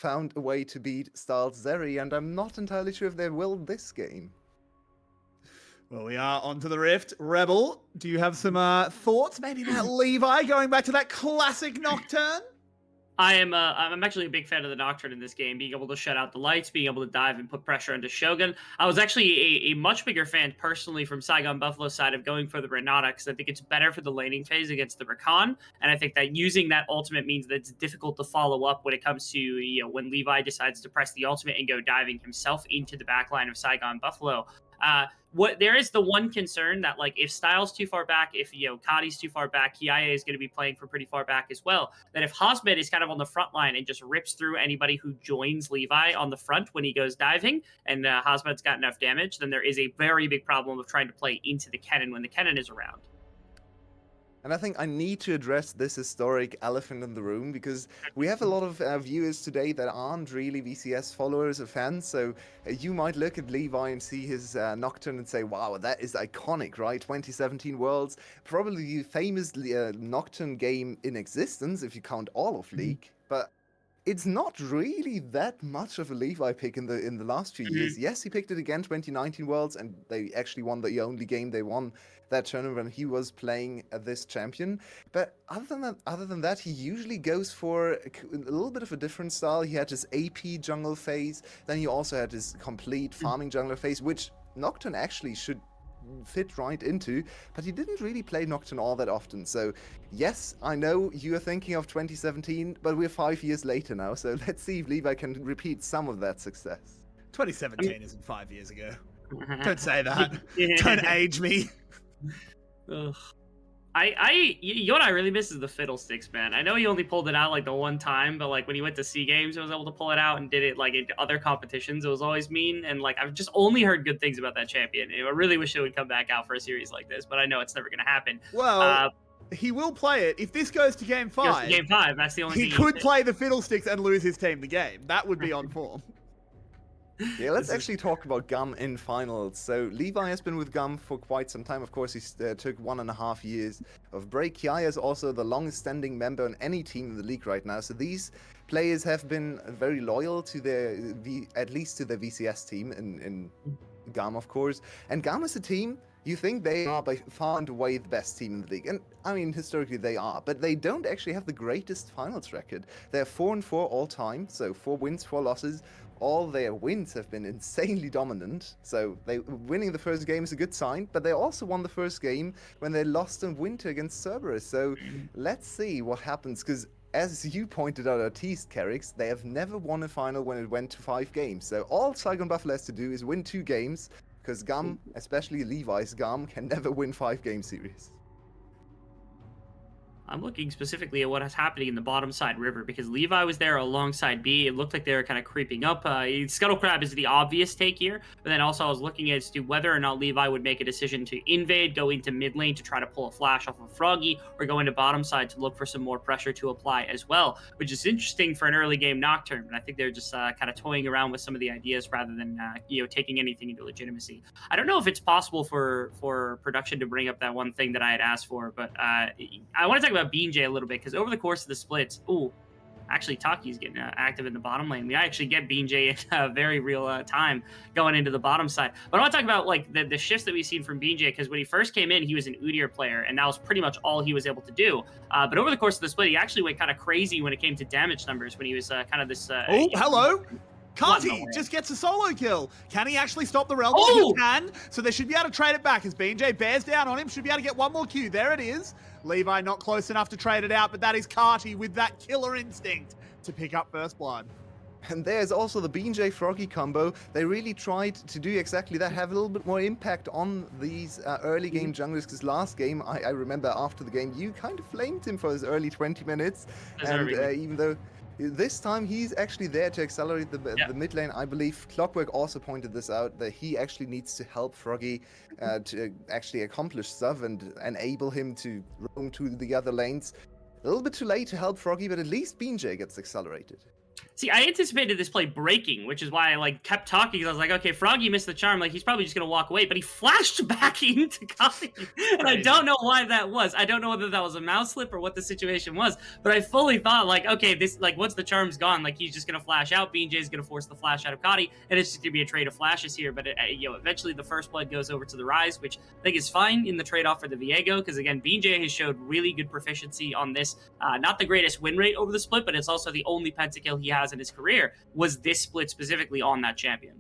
found a way to beat Styles Zeri, and I'm not entirely sure if they will this game. Well, we are onto the Rift. Rebel, do you have some thoughts maybe about Levi going back to that classic Nocturne? I'm actually a big fan of the Nocturne in this game, being able to shut out the lights, being able to dive and put pressure into Shogun. I was actually a much bigger fan personally from Saigon Buffalo's side of going for the Renata, because I think it's better for the laning phase against the Rakan, and I think that using that ultimate means that it's difficult to follow up when it comes to, when Levi decides to press the ultimate and go diving himself into the backline of Saigon Buffalo. There is the one concern that, like, if Styles too far back, if Kadi's too far back, Kiaye is going to be playing from pretty far back as well. That if Hosmed is kind of on the front line and just rips through anybody who joins Levi on the front when he goes diving, and Hosmed's got enough damage, then there is a very big problem of trying to play into the Kennen when the Kennen is around. And I think I need to address this historic elephant in the room, because we have a lot of viewers today that aren't really VCS followers or fans. So you might look at Levi and see his Nocturne and say, wow, that is iconic, right? 2017 Worlds, probably the famous Nocturne game in existence, if you count all of League. But it's not really that much of a Levi pick in the last few years. Yes, he picked it again 2019 Worlds, and they actually won the only game they won that tournament when he was playing this champion. But other than that, he usually goes for a little bit of a different style. He had his AP jungle phase, then he also had his complete farming jungler phase, which Nocturne actually should fit right into, but he didn't really play Nocturne all that often. So yes, I know you are thinking of 2017, but we're 5 years later now, so let's see if Levi can repeat some of that success. 2017 isn't 5 years ago. Don't say that. Don't age me. Ugh. You know what I really miss is the Fiddlesticks, man. I know he only pulled it out like the one time, but like when he went to SEA Games, he was able to pull it out and did it like in other competitions. It was always mean, and like I've just only heard good things about that champion. I really wish it would come back out for a series like this, but I know it's never going to happen. Well, he will play it if this goes to Game 5. Game 5, that's the only thing he could play the Fiddlesticks and lose his team the game. That would be on form. Yeah, let's actually talk about GUM in finals. So Levi has been with GUM for quite some time. Of course, he took 1.5 years of break. Kiaye is also the longest standing member on any team in the league right now. So these players have been very loyal to their, at least to their VCS team in GUM, of course. And GUM is a team, you think they are by far and away the best team in the league. And I mean, historically they are, but they don't actually have the greatest finals record. They're 4-4 all time, so 4 wins, 4 losses. All their wins have been insanely dominant, so winning the first game is a good sign, but they also won the first game when they lost in winter against Cerberus. So let's see what happens, because as you pointed out at Teased, Kerrix, they have never won a final when it went to 5 games. So all Saigon Buffalo has to do is win 2 games, because GUM, especially Levi's GUM, can never win 5-game series. I'm looking specifically at what is happening in the bottom side river, because Levi was there alongside B. It looked like they were kind of creeping up. Scuttle Crab is the obvious take here, but then also I was looking as to whether or not Levi would make a decision to invade, go into mid lane to try to pull a flash off of Froggy, or go into bottom side to look for some more pressure to apply as well, which is interesting for an early game Nocturne. But I think they're just kind of toying around with some of the ideas rather than taking anything into legitimacy. I don't know if it's possible for production to bring up that one thing that I had asked for, but I want to talk about BJ a little bit, because over the course of the splits, actually Taki's getting active in the bottom lane. We actually get BJ in very real time going into the bottom side. But I want to talk about like the shifts that we've seen from BJ, because when he first came in, he was an Udyr player, and that was pretty much all he was able to do. But over the course of the split, he actually went kind of crazy when it came to damage numbers, when he was kind of this... hello! Kati just gets a solo kill. Can he actually stop the realm? Oh! He can. So they should be able to trade it back as BJ bears down on him. Should be able to get one more Q. There it is. Levi not close enough to trade it out, but that is Kati with that killer instinct to pick up first blood. And there's also the BJ Froggy combo. They really tried to do exactly that, have a little bit more impact on these early game junglers, because last game, I remember after the game, you kind of flamed him for his early 20 minutes. And even though this time he's actually there to accelerate the mid lane, I believe Clockwork also pointed this out, that he actually needs to help Froggy to actually accomplish stuff and enable him to roam to the other lanes. A little bit too late to help Froggy, but at least BJ gets accelerated. See, I anticipated this play breaking, which is why I like kept talking. Because I was like, okay, Froggy missed the charm. Like he's probably just gonna walk away, but he flashed back into Copy, and I don't know why that was. I don't know whether that was a mouse slip or what the situation was. But I fully thought like, okay, this like once the charm's gone, like he's just gonna flash out. BJ's gonna force the flash out of Cotty, and it's just gonna be a trade of flashes here. But eventually the first blood goes over to the Rise, which I think is fine in the trade-off for the Viego, because again, BJ has showed really good proficiency on this. Not the greatest win rate over the split, but it's also the only pentakill he has in his career was this split specifically on that champion.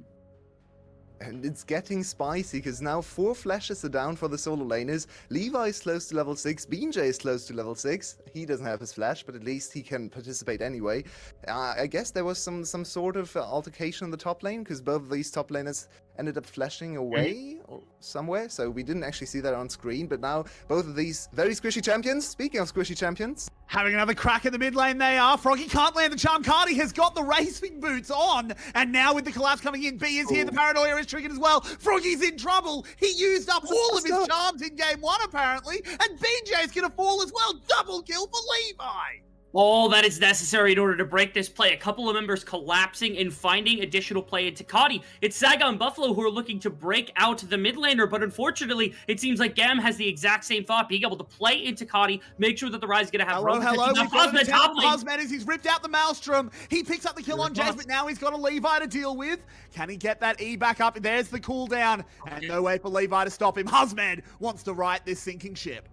And it's getting spicy because now 4 flashes are down for the solo laners. Levi is close to level 6. BJ is close to level 6. He doesn't have his flash, but at least he can participate anyway. I guess there was some sort of altercation in the top lane because both of these top laners ended up flashing away or somewhere. So we didn't actually see that on screen. But now both of these very squishy champions, speaking of squishy champions, having another crack in the mid lane they are. Froggy can't land the charm. Cardi has got the racing boots on. And now with the collapse coming in, B is here. The paranoia is triggered as well. Froggy's in trouble. He used up all of his charms in game 1 apparently. And BJ's going to fall as well. Double kill for Levi. All that is necessary in order to break this play. A couple of members collapsing and finding additional play into Cotty. It's Saga and Buffalo who are looking to break out the mid laner, but unfortunately, it seems like Gam has the exact same thought, being able to play into Cotty, make sure that the Rise is going to have Hello. We've got the top lane. Husman as he's ripped out the Maelstrom. He picks up the kill on Jazz, but now he's got a Levi to deal with. Can he get that E back up? There's the cooldown, and no way for Levi to stop him. Husman wants to right this sinking ship.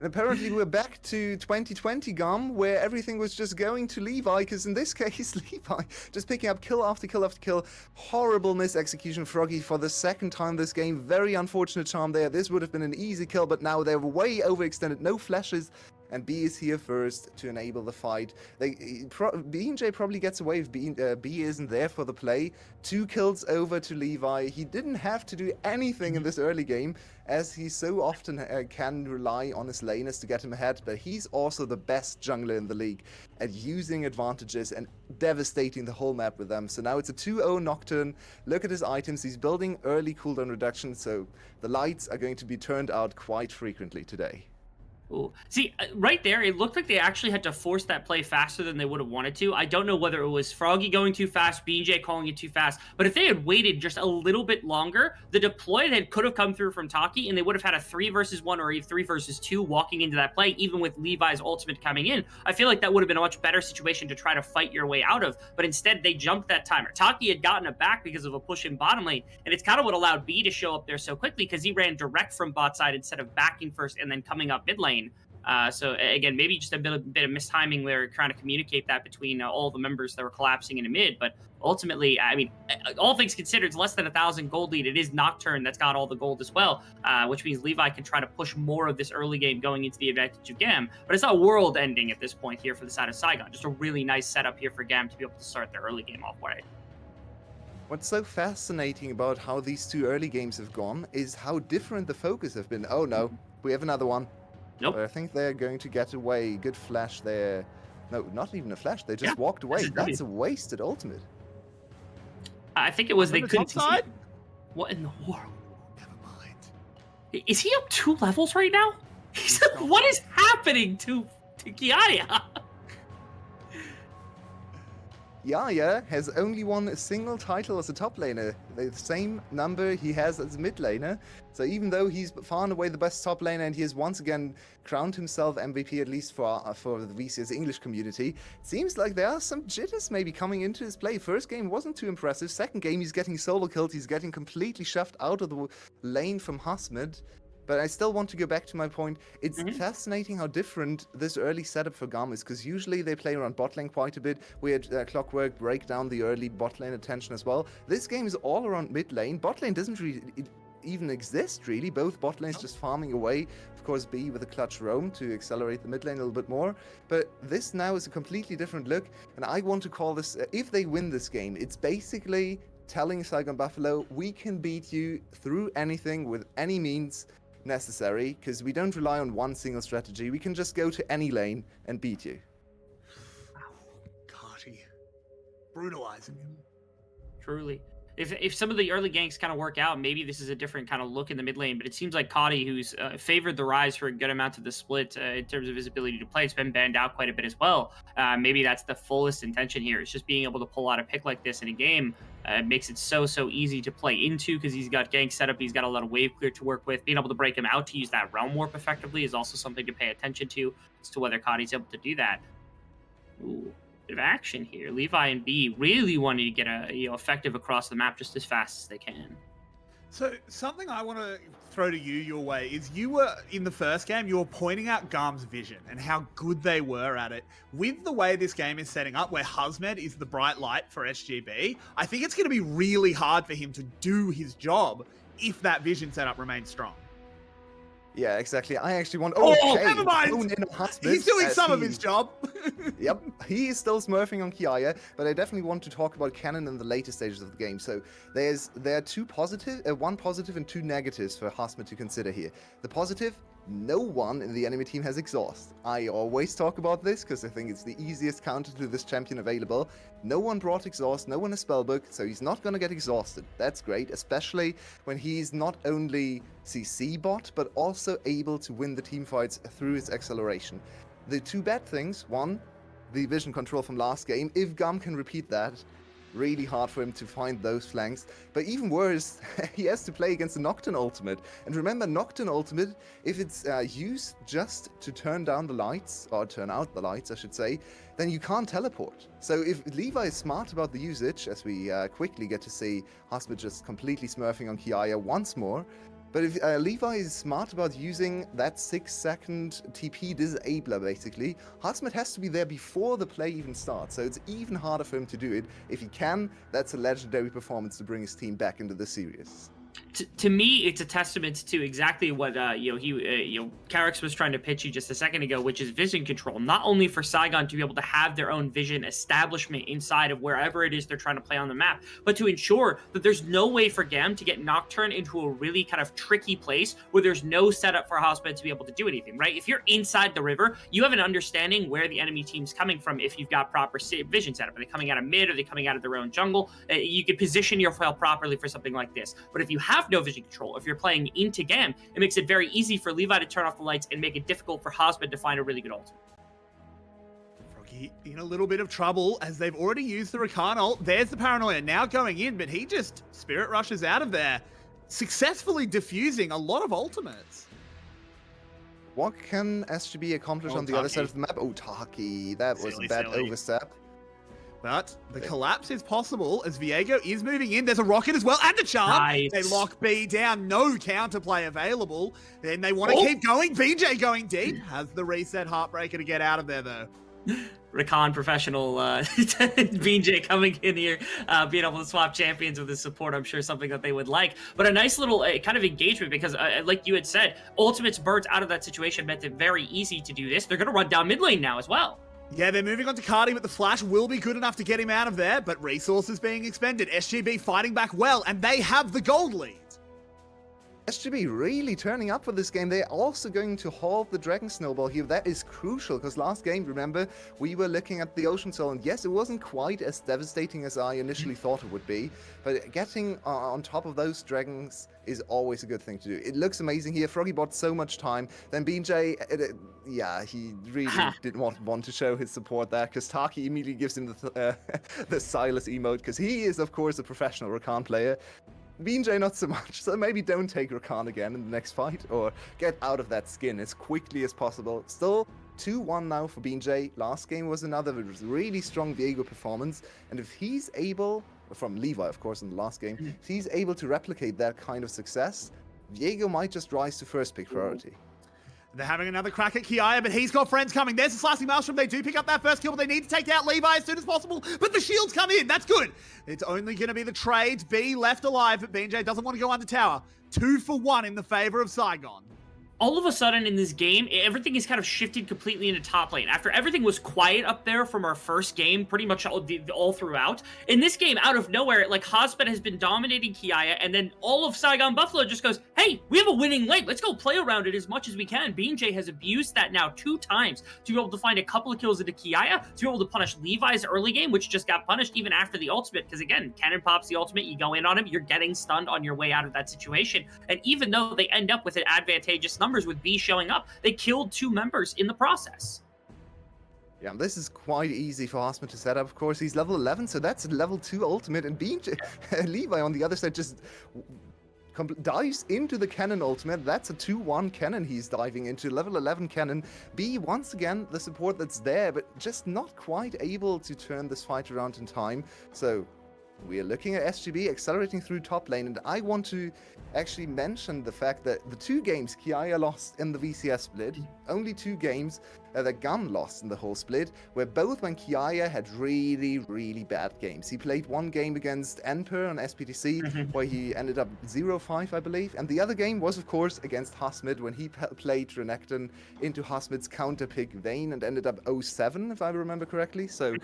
And apparently we're back to 2020 GOM, where everything was just going to Levi, because in this case, Levi just picking up kill after kill after kill. Horrible mis-execution, Froggy, for the second time this game. Very unfortunate charm there. This would have been an easy kill, but now they're way overextended. No flashes. And B is here first to enable the fight. B&J probably gets away if B isn't there for the play. 2 kills over to Levi. He didn't have to do anything in this early game, as he so often can rely on his laners to get him ahead, but he's also the best jungler in the league at using advantages and devastating the whole map with them. So now it's a 2-0 Nocturne. Look at his items. He's building early cooldown reduction, so the lights are going to be turned out quite frequently today. Ooh. See, right there, it looked like they actually had to force that play faster than they would have wanted to. I don't know whether it was Froggy going too fast, BJ calling it too fast, but if they had waited just a little bit longer, the deploy that could have come through from Taki, and they would have had a 3 versus 1 or a 3 versus 2 walking into that play, even with Levi's ultimate coming in. I feel like that would have been a much better situation to try to fight your way out of, but instead they jumped that timer. Taki had gotten it back because of a push in bottom lane, and it's kind of what allowed B to show up there so quickly, because he ran direct from bot side instead of backing first and then coming up mid lane. So again, maybe just a bit of mistiming there, trying to communicate that between all the members that were collapsing into mid. But ultimately, I mean, all things considered, it's less than 1,000 gold lead. It is Nocturne that's got all the gold as well, which means Levi can try to push more of this early game going into the advantage of Gam. But it's not world ending at this point here for the side of Saigon. Just a really nice setup here for Gam to be able to start their early game off right. What's so fascinating about how these 2 early games have gone is how different the focus have been. Oh no, we have another one. Nope. But I think they're going to get away. Good flash there. No, not even a flash. They just walked away. That's a wasted ultimate. I think it was they couldn't see. What in the world? Never mind. Is he up 2 levels right now? What is happening to Kiaya? Yaya has only won a single title as a top laner, the same number he has as a mid laner. So even though he's far and away the best top laner and he has once again crowned himself MVP, at least for the VCS English community, it seems like there are some jitters maybe coming into his play. First game wasn't too impressive. Second game he's getting solo killed. He's getting completely shoved out of the lane from Hasmid. But I still want to go back to my point. It's fascinating how different this early setup for GAM is, because usually they play around bot lane quite a bit. We had Clockwork break down the early bot lane attention as well. This game is all around mid lane. Bot lane doesn't really even exist, really. Both bot lanes just farming away. Of course, B with a clutch roam to accelerate the mid lane a little bit more. But this now is a completely different look. And I want to call this, if they win this game, it's basically telling Saigon Buffalo, we can beat you through anything with any means necessary, because we don't rely on one single strategy. We can just go to any lane and beat you. Carty. Brutalizing him. Truly. if some of the early ganks kind of work out, maybe this is a different kind of look in the mid lane. But it seems like Cotty, who's favored the Rise for a good amount of the split in terms of his ability to play, has been banned out quite a bit as well. Maybe that's the fullest intention here. It's just being able to pull out a pick like this in a game. Makes it so easy to play into because he's got gank set up. He's got a lot of wave clear to work with. Being able to break him out to use that realm warp effectively is also something to pay attention to as to whether Cotty's able to do that. Ooh. Bit of action here. Levi and B really wanting to get a effective across the map just as fast as they can. So something I want to throw to you your way is you were in the first game, you were pointing out Garm's vision and how good they were at it. With the way this game is setting up, where Husmed is the bright light for SGB, I think it's going to be really hard for him to do his job if that vision setup remains strong. Yeah, exactly. I actually want. Oh, never mind. Husmed, He's doing some of his job. Yep, he is still smurfing on Kiaya, but I definitely want to talk about Cannon in the later stages of the game. So there are one positive and two negatives for Husmed to consider here. The positive: no one in the enemy team has exhaust. I always talk about this because I think it's the easiest counter to this champion available. No one brought exhaust, no one has spellbook, so he's not going to get exhausted. That's great, especially when he's not only CC bot, but also able to win the team fights through his acceleration. The two bad things: one, the vision control from last game. If Gum can repeat that, really hard for him to find those flanks. But even worse, he has to play against the Nocturne ultimate. And remember, Nocturne ultimate, if it's used just to turn down the lights, or turn out the lights, I should say, then you can't teleport. So if Levi is smart about the usage, as we quickly get to see Husmed just completely smurfing on Kiaya once more, but if Levi is smart about using that 6-second TP disabler, basically, Husmed has to be there before the play even starts, so it's even harder for him to do it. If he can, that's a legendary performance to bring his team back into the series. To me, it's a testament to exactly what Carrix was trying to pitch you just a second ago, which is vision control. Not only for Saigon to be able to have their own vision establishment inside of wherever it is they're trying to play on the map, but to ensure that there's no way for Gam to get Nocturne into a really kind of tricky place where there's no setup for Husmed to be able to do anything, right? If you're inside the river, you have an understanding where the enemy team's coming from if you've got proper vision setup. Are they coming out of mid? Are they coming out of their own jungle? You can position your file properly for something like this. But if you have no vision control, if you're playing into Gam, it makes it very easy for Levi to turn off the lights and make it difficult for Husmed to find a really good ult. Froggy in a little bit of trouble as they've already used the Rakan ult. There's the Paranoia now going in, but he just spirit rushes out of there, successfully diffusing a lot of ultimates. What can SGB accomplish on the other side of the map? Oh, Taki, that was a bad overstep. But the collapse is possible as Viego is moving in. There's a rocket as well and a charm. Nice. They lock B down. No counterplay available. Then they want to keep going. BJ going deep. Has the reset Heartbreaker to get out of there though. Rakan professional BJ coming in here, being able to swap champions with his support, I'm sure something that they would like. But a nice little kind of engagement because, like you had said, ultimates burnt out of that situation meant it very easy to do this. They're going to run down mid lane now as well. Yeah, they're moving on to Cardi, but the flash will be good enough to get him out of there, but resources being expended. SGB fighting back well, and they have the gold lead. SGB really turning up for this game. They're also going to halt the Dragon Snowball here. That is crucial, because last game, remember, we were looking at the Ocean Soul, and yes, it wasn't quite as devastating as I initially thought it would be, but getting on top of those dragons is always a good thing to do. It looks amazing here. Froggy bought so much time. Then BJ, he really didn't want to show his support there, because Taki immediately gives him the Silas emote, because he is, of course, a professional Rakan player. BJ not so much, so maybe don't take Rakan again in the next fight, or get out of that skin as quickly as possible. Still 2-1 now for BJ. Last game was another really strong Viego performance, and if he's able, from Levi of course in the last game, if he's able to replicate that kind of success, Viego might just rise to first pick priority. They're having another crack at Kiaya, but he's got friends coming. There's the Slicing Maelstrom. They do pick up that first kill, but they need to take out Levi as soon as possible. But the shields come in. That's good. It's only going to be the trades. B left alive, but BJ doesn't want to go under tower. 2 for 1 in the favor of Saigon. all of a sudden in this game, everything is kind of shifted completely into top lane. After everything was quiet up there from our first game, pretty much all throughout, in this game, out of nowhere, like Hozbed has been dominating Kiaya, and then all of Saigon Buffalo just goes, hey, we have a winning lane. Let's go play around it as much as we can. BJ has abused that now 2 times to be able to find a couple of kills into Kiaya, to be able to punish Levi's early game, which just got punished even after the ultimate, because again, Cannon pops the ultimate, you go in on him, you're getting stunned on your way out of that situation. And even though they end up with an advantageous numbers with B showing up, they killed 2 members in the process. Yeah, this is quite easy for Hozbed to set up. Of course, he's level 11, so that's a level 2 ultimate, and Levi on the other side just dives into the cannon ultimate. That's a 2-1 cannon he's diving into, level 11 cannon. B, once again, the support that's there, but just not quite able to turn this fight around in time. So we are looking at SGB accelerating through top lane, and I want to actually mention the fact that the 2 games Kiaya lost in the VCS split, only 2 games that Gun lost in the whole split, were both when Kiaya had really, really bad games. He played 1 game against Enper on SPTC, where he ended up 0-5, I believe, and the other game was, of course, against Hozbed, when he played Renekton into Hozbed's counter pick Vayne and ended up 0-7, if I remember correctly. So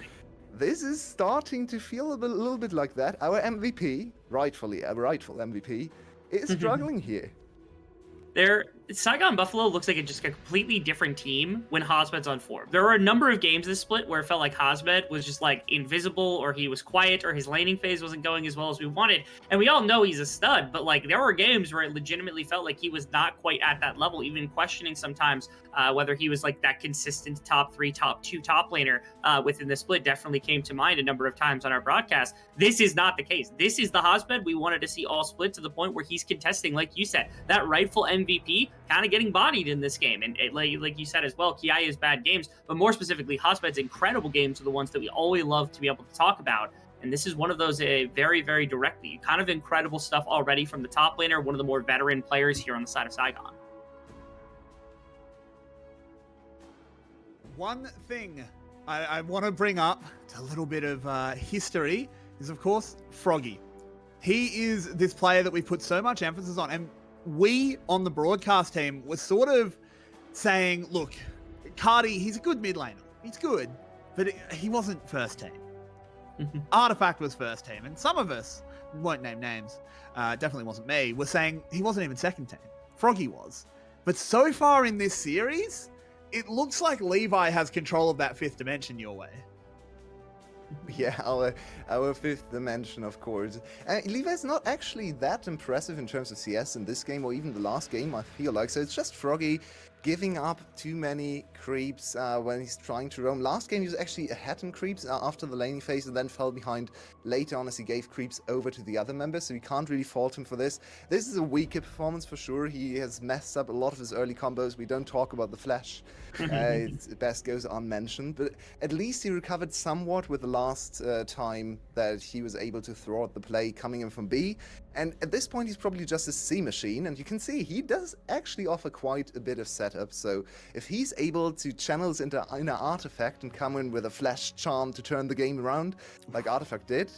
this is starting to feel a little bit like that. Our MVP, rightfully, a rightful MVP, is struggling here. Saigon Buffalo looks like just a completely different team when Hozbed's on form. There were a number of games this split where it felt like Hozbed was just like invisible, or he was quiet, or his laning phase wasn't going as well as we wanted. And we all know he's a stud, but like there were games where it legitimately felt like he was not quite at that level, even questioning sometimes whether he was like that consistent top 3, top 2 top laner within the split. Definitely came to mind a number of times on our broadcast. This is not the case. This is the Hozbed we wanted to see all split, to the point where he's contesting, like you said, that rightful MVP, kind of getting bodied in this game. And like you said as well, Kiaya's bad games, but more specifically, Hozbed's incredible games are the ones that we always love to be able to talk about. And this is one of those very, very directly kind of incredible stuff already from the top laner, one of the more veteran players here on the side of Saigon. One thing I want to bring up, a little bit of history, is of course Froggy. He is this player that we put so much emphasis on, and we on the broadcast team were sort of saying, look, Cardi, he's a good mid laner. He's good, but he wasn't first team. Artifact was first team, and some of us, won't name names, definitely wasn't me, were saying he wasn't even second team. Froggy was. But so far in this series, it looks like Levi has control of that 5th dimension your way. Yeah, our 5th dimension, of course. Levi's not actually that impressive in terms of CS in this game, or even the last game, I feel like. So it's just Froggy giving up too many creeps when he's trying to roam. Last game he was actually ahead in creeps after the laning phase, and then fell behind later on as he gave creeps over to the other members, so you can't really fault him for this. This is a weaker performance for sure. He has messed up a lot of his early combos. We don't talk about the flash. It best goes unmentioned, but at least he recovered somewhat with the last time that he was able to throw out the play coming in from B. And at this point, he's probably just a C machine, and you can see he does actually offer quite a bit of setup. So if he's able to channel into inner Artifact and come in with a flash charm to turn the game around, like Artifact did,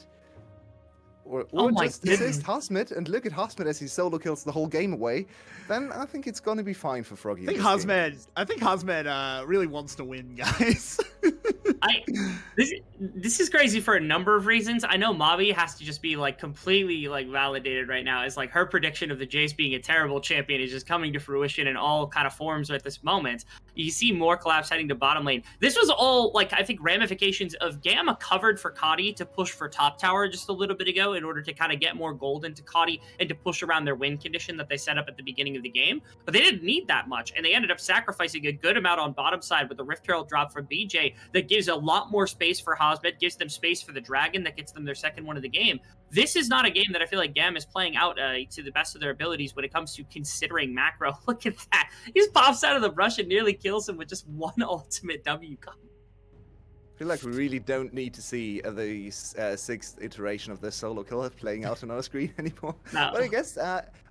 or just assist Hozbed and look at Hozbed as he solo kills the whole game away, then I think it's going to be fine for Froggy. I think Hozbed really wants to win, guys. This is crazy for a number of reasons. I know Mavi has to just be like completely like validated right now, as like her prediction of the Jace being a terrible champion is just coming to fruition in all kind of forms at this moment. You see more collapse heading to bottom lane. This was all like, I think, ramifications of Gamma covered for Kadi to push for top tower just a little bit ago in order to kind of get more gold into Kadi and to push around their win condition that they set up at the beginning of the game. But they didn't need that much, and they ended up sacrificing a good amount on bottom side with the Rift Herald drop from BJ that gives a lot more space for Hozbed, gives them space for the Dragon that gets them their second one of the game. This is not a game that I feel like Gam is playing out to the best of their abilities when it comes to considering macro. Look at that. He just pops out of the brush and nearly kills him with just one ultimate W. I feel like we really don't need to see the 6th iteration of the solo killer playing out on our screen anymore. No. But I guess,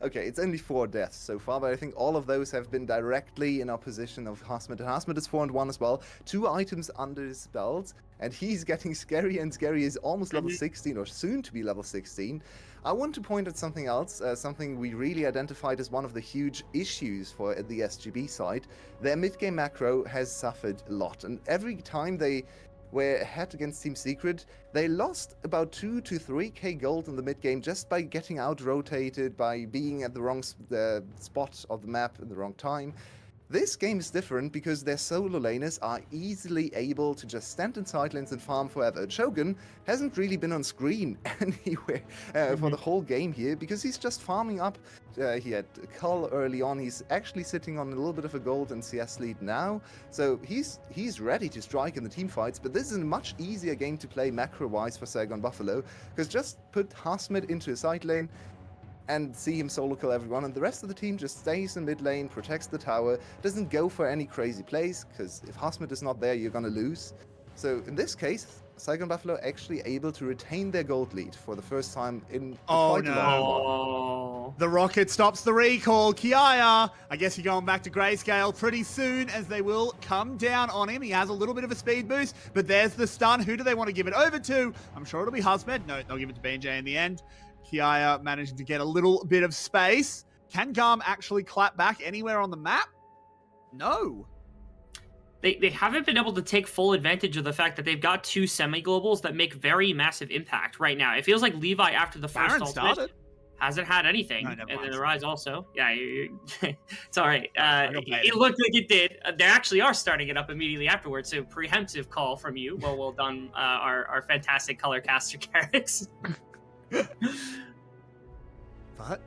okay, it's only 4 deaths so far, but I think all of those have been directly in opposition of Hozbed. And Hozbed is 4-1 as well. 2 items under his belt. and he's getting scarier and scarier. He's almost level Mhm. 16 or soon to be level 16. I want to point at something else, something we really identified as one of the huge issues for the SGB side. Their mid-game macro has suffered a lot, and every time they were ahead against Team Secret, they lost about 2 to 3k gold in the mid-game just by getting out-rotated, by being at the wrong spot of the map at the wrong time. This game is different because their solo laners are easily able to just stand in side lanes and farm forever. Shogun hasn't really been on screen anywhere for the whole game here because he's just farming up. He had Cull early on. He's actually sitting on a little bit of a gold and CS lead now. So he's ready to strike in the team fights, but this is a much easier game to play macro-wise for Saigon Buffalo because just put Hasmid into a side lane, and see him solo kill everyone, and the rest of the team just stays in mid lane, protects the tower, doesn't go for any crazy plays, because if Hasmid is not there, you're gonna lose. So in this case, Saigon Buffalo actually able to retain their gold lead for the first time in quite a long while. Oh. The rocket stops the recall. Kiaya, I guess you're going back to Grayscale pretty soon as they will come down on him. He has a little bit of a speed boost, but there's the stun. Who do they want to give it over to? I'm sure it'll be Hasmed. No, they'll give it to BJ in the end. Kiaya managing to get a little bit of space. Can Garm actually clap back anywhere on the map? No. They haven't been able to take full advantage of the fact that they've got two semi-globals that make very massive impact right now. It feels like Levi, after the first Baron ultimate, started. hasn't had anything. No, never And then mind. the Rise also. Yeah, it's all right. I got baited. It looked like it did. They actually are starting it up immediately afterwards, so preemptive call from you. Well done, our fantastic color caster Carrix. But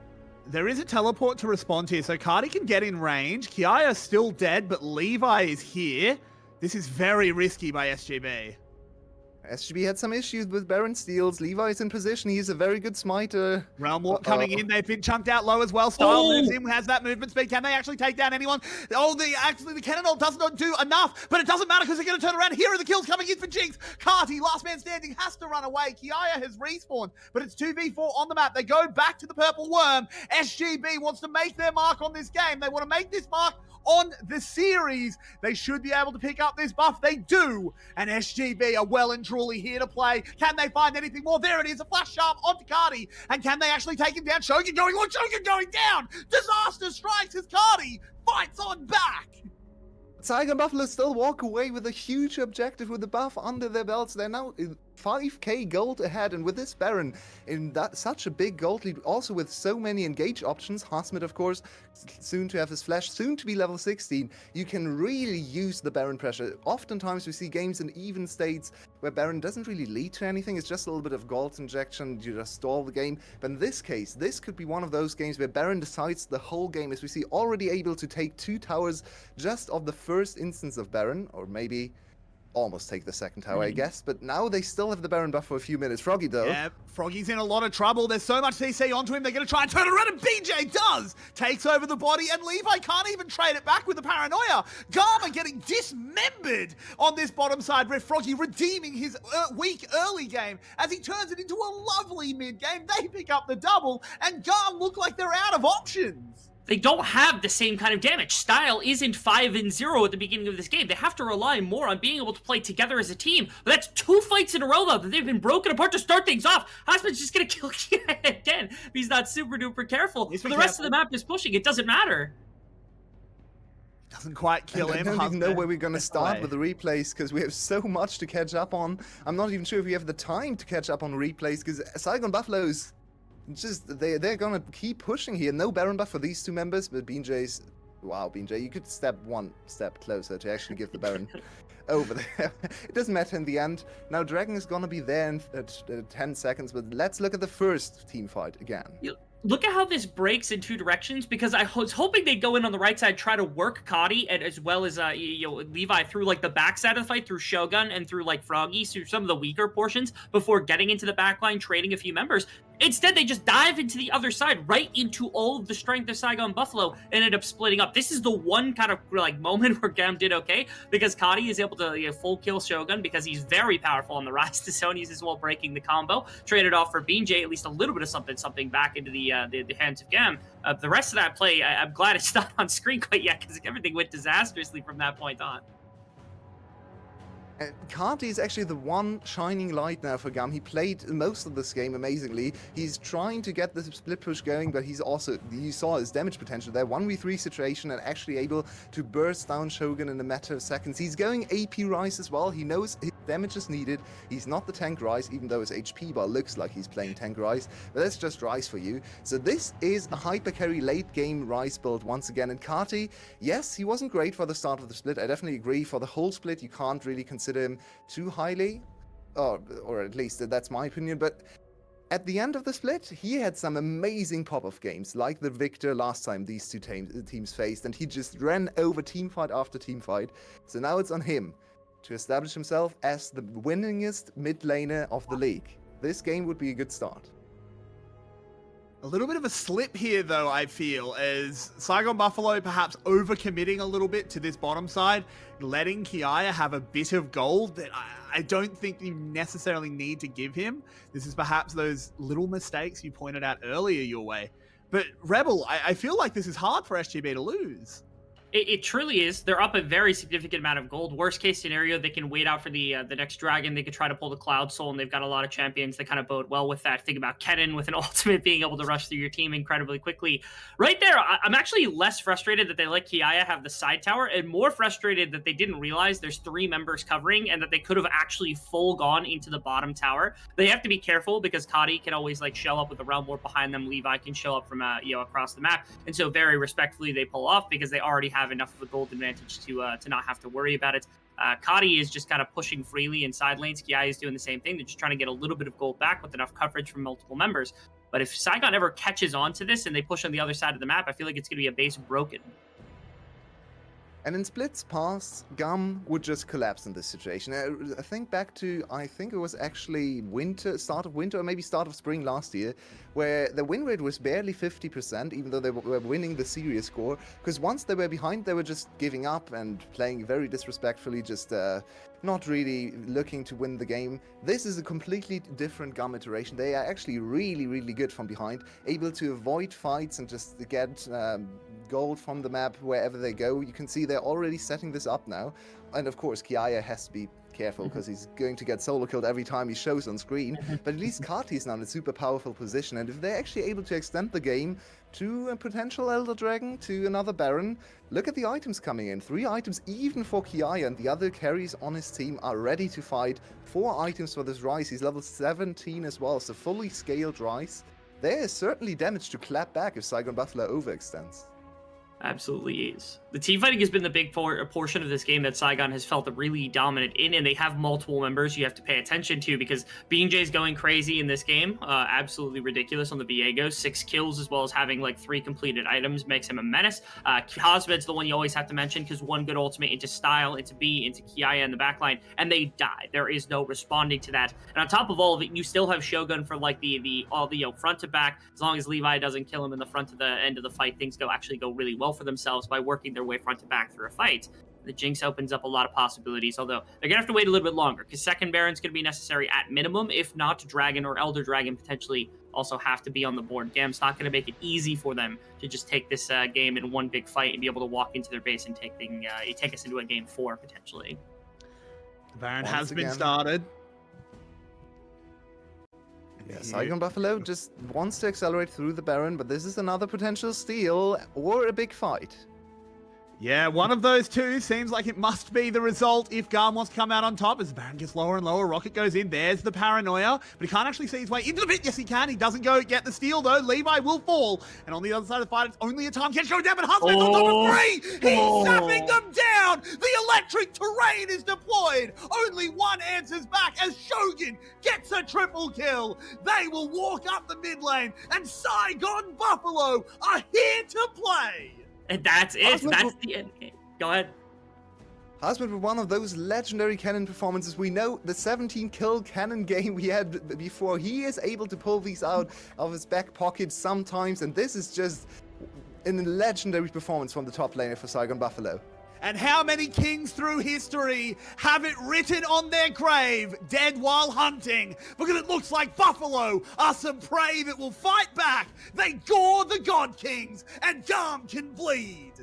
there is a teleport to respond here, so Cardi can get in range. Kiaya's still dead, but Levi is here. This is very risky by SGB. SGB had some issues with Baron steals. Levi's in position. He's a very good smiter. Realm Warp coming in. They've been chunked out low as well. Style moves in, has that movement speed. Can they actually take down anyone? Oh, the Cannonball does not do enough, but it doesn't matter because they're going to turn around. Here are the kills coming in for Jinx. Carti, last man standing, has to run away. Kiaya has respawned, but it's 2v4 on the map. They go back to the Purple Worm. SGB wants to make their mark on this game. They want to make this mark on the series. They should be able to pick up this buff. They do. And SGB are well and truly here to play. Can they find anything more? There it is, a flash sharp onto Cardi. And can they actually take him down? Shogun going on, Shogun going down. Disaster strikes as Cardi fights on back. Saigon Buffalo still walk away with a huge objective with the buff under their belts. They're now 5k gold ahead, and with this Baron in that such a big gold lead, also with so many engage options, Hasmid of course, soon to have his flash, soon to be level 16, you can really use the Baron pressure. Oftentimes we see games in even states where Baron doesn't really lead to anything, it's just a little bit of gold injection, you just stall the game. But in this case, this could be one of those games where Baron decides the whole game, as we see already able to take 2 towers just of the first instance of Baron, or maybe almost take the second tower, I guess. But now they still have the Baron buff for a few minutes. Froggy, though. Yeah, Froggy's in a lot of trouble. There's so much CC onto him. They're going to try and turn it around, and BJ does. Takes over the body, and Levi can't even trade it back with the paranoia. Garma getting dismembered on this bottom side, where Froggy redeeming his weak early game as he turns it into a lovely mid game. They pick up the double, and Garm look like they're out of options. They don't have the same kind of damage. Style isn't 5-0 at the beginning of this game. They have to rely more on being able to play together as a team. But that's 2 fights in a row, though, that they've been broken apart to start things off. Hasmid's just going to kill Kiaya again if he's not super duper careful. He's But the rest of the map is pushing. It doesn't matter. Doesn't quite kill him. I don't even know Hasmid where we're going to gets start away. with the replays, because we have so much to catch up on. I'm not even sure if we have the time to catch up on replays, because Saigon Buffalo's just, they're going to keep pushing here. No Baron buff for these two members, but BJ's... Wow, BJ, you could step one step closer to actually give the Baron over there. It doesn't matter in the end. Now, Dragon is going to be there in 10 seconds, but let's look at the first team fight again. Look at how this breaks in 2 directions, because I was hoping they'd go in on the right side, try to work Cody, and as well as Levi through like the backside of the fight, through Shogun and through like Froggy, through some of the weaker portions before getting into the backline, trading a few members. Instead, they just dive into the other side, right into all of the strength of Saigon Buffalo, and end up splitting up. This is the one kind of like moment where Gam did okay, because Kadi is able to full kill Shogun because he's very powerful on the rise to Sony's as well, breaking the combo. Traded off for BJ, at least a little bit of something back into the hands of Gam. The rest of that play, I'm glad it's not on screen quite yet, because everything went disastrously from that point on. And Carty is actually the one shining light now for Gum. He played most of this game amazingly. He's trying to get the split push going, but he's also, you saw his damage potential there. 1v3 situation and actually able to burst down Shogun in a matter of seconds. He's going AP Rise as well. He knows his damage is needed. He's not the tank Rise, even though his HP bar looks like he's playing tank Rise. But that's just Rise for you. So this is a hyper carry late game Rise build once again. And Carty, yes, he wasn't great for the start of the split. I definitely agree. For the whole split, you can't really consider him too highly, or at least that's my opinion. But at the end of the split, he had some amazing pop-off games, like the Victor last time these two teams faced, and he just ran over teamfight after teamfight. So now it's on him to establish himself as the winningest mid laner of the league. This game would be a good start. A little bit of a slip here, though, I feel, as Saigon Buffalo perhaps overcommitting a little bit to this bottom side, letting Kiaya have a bit of gold that I don't think you necessarily need to give him. This is perhaps those little mistakes you pointed out earlier your way. But Rebel, I feel like this is hard for SGB to lose. It truly is. They're up a very significant amount of gold. Worst case scenario, they can wait out for the next dragon. They could try to pull the Cloud Soul, and they've got a lot of champions that kind of bode well with that. Think about Kennen with an ultimate being able to rush through your team incredibly quickly. Right there, I'm actually less frustrated that they let Kiaya have the side tower, and more frustrated that they didn't realize there's 3 members covering and that they could have actually full gone into the bottom tower. They have to be careful because Kadi can always like show up with a Realm Warp behind them. Levi can show up from across the map, and so very respectfully they pull off because they already have enough of a gold advantage to not have to worry about it. Kadi is just kind of pushing freely in side lanes. Kiaya is doing the same thing. They're just trying to get a little bit of gold back with enough coverage from multiple members. But if Saigon ever catches on to this and they push on the other side of the map, I feel like it's going to be a base broken. And in splits past, Gum would just collapse in this situation. I think back to, I think it was actually start of winter, or maybe start of spring last year, where the win rate was barely 50%, even though they were winning the serious score. Because once they were behind, they were just giving up and playing very disrespectfully, just not really looking to win the game. This is a completely different Gum iteration. They are actually really, really good from behind, able to avoid fights and just get gold from the map wherever they go. You can see they're already setting this up now. And of course, Kiaya has to be careful because he's going to get solo killed every time he shows on screen. But at least Carty is now in a super powerful position. And if they're actually able to extend the game to a potential Elder Dragon, to another Baron, look at the items coming in. 3 items even for Kiaya, and the other carries on his team are ready to fight. 4 items for this Rise. He's level 17 as well, so fully scaled Rise. There is certainly damage to clap back if Saigon Buffalo overextends. Absolutely is. The team fighting has been the big portion of this game that Saigon has felt really dominant in, and they have multiple members you have to pay attention to because BJ is going crazy in this game. Absolutely ridiculous on the Viego. 6 kills as well as having like 3 completed items makes him a menace. Cosmed's the one you always have to mention because one good ultimate into Style, into B, into Kiaya in the backline, and they die. There is no responding to that. And on top of all of it, you still have Shogun for like the front to back. As long as Levi doesn't kill him in the front of the end of the fight, things actually go really well for themselves by working their way front to back through a fight. The Jinx opens up a lot of possibilities, although they're gonna have to wait a little bit longer because second Baron's gonna be necessary at minimum. If not, Dragon or Elder Dragon potentially also have to be on the board. Gam's not gonna make it easy for them to just take this game in one big fight and be able to walk into their base and take us into a game 4 potentially. The Baron has been started. Yeah, Saigon Buffalo just wants to accelerate through the Baron, but this is another potential steal or a big fight. Yeah, one of those two seems like it must be the result if Garm wants to come out on top. As the Baron gets lower and lower, Rocket goes in. There's the paranoia, but he can't actually see his way into the pit. Yes, he can. He doesn't go get the steal, though. Levi will fall. And on the other side of the fight, it's only a time catch going down, but Husband's on top of 3. He's snapping them down. The electric terrain is deployed. Only one answers back as Shogun gets a triple kill. They will walk up the mid lane, and Saigon Buffalo are here to play. And that's it. That's the end game. Go ahead. Husband with one of those legendary Kennen performances. We know the 17 kill Kennen game we had before. He is able to pull these out of his back pocket sometimes, and this is just a legendary performance from the top laner for Saigon Buffalo. And how many kings through history have it written on their grave, dead while hunting? Because it looks like Buffalo are some prey that will fight back. They gore the God Kings, and Garm can bleed.